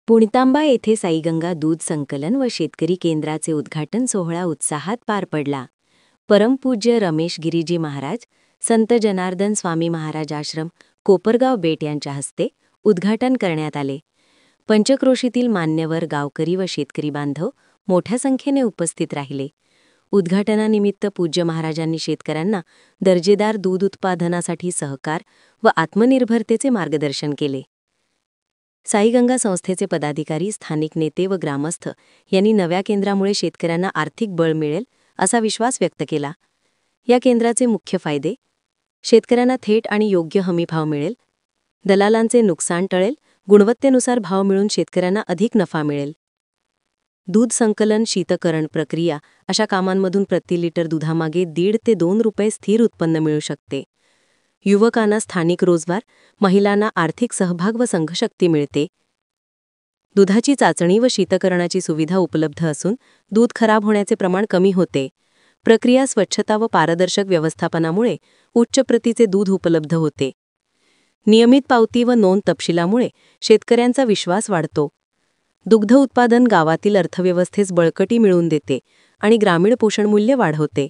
पुणतांबा येथे साईगंगा दूध संकलन व शेतकरी केंद्राचे उद्घाटन सोहळा उत्साहात पार पडला. परमपूज्य रमेश गिरीजी महाराज, संत जनार्दन स्वामी महाराज आश्रम, कोपरगाव बेट यांच्या हस्ते उद्घाटन करण्यात आले. पंचक्रोशीतील मान्यवर, गावकरी व शेतकरी बांधव मोठ्या संख्येने उपस्थित राहिले. उद्घाटनानिमित्त पूज्य महाराजांनी शेतकऱ्यांना दर्जेदार दूध उत्पादनासाठी सहकार व आत्मनिर्भरतेचे मार्गदर्शन केले. साईगंगा संस्थेचे पदाधिकारी, स्थानिक नेते व ग्रामस्थ यांनी नव्या केंद्रामुळे शेतकऱ्यांना आर्थिक बळ मिळेल असा विश्वास व्यक्त केला. या केंद्राचे मुख्य फायदे: शेतकऱ्यांना थेट आणि योग्य हमीभाव मिळेल, दलालांचे नुकसान टळेल, गुणवत्तेनुसार भाव मिळून शेतकऱ्यांना अधिक नफा मिळेल. दूध संकलन, शीतकरण प्रक्रिया अशा कामांमधून प्रति लिटर दुधामागे 1.5 ते 2 रुपये स्थिर उत्पन्न मिळू शकते. युवकांना स्थानिक रोजगार, महिलांना आर्थिक सहभाग व संघशक्ती मिळते. दुधाची चाचणी व शीतकरणाची सुविधा उपलब्ध असून दूध खराब होण्याचे प्रमाण कमी होते. प्रक्रिया स्वच्छता व पारदर्शक व्यवस्थापनामुळे उच्च प्रतीचे दूध उपलब्ध होते. नियमित पावती व नोंद तपशिलामुळे शेतकऱ्यांचा विश्वास वाढतो. दुग्ध उत्पादन गावातील अर्थव्यवस्थेस बळकटी मिळवून देते आणि ग्रामीण पोषणमूल्य वाढवते.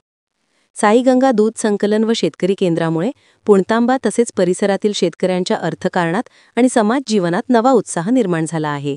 साईगंगा दूध संकलन व शेतकरी केंद्रामुळे पुणतांबा तसेच परिसरातील शेतकऱ्यांच्या अर्थकारणात आणि समाज जीवनात नवा उत्साह निर्माण झाला आहे.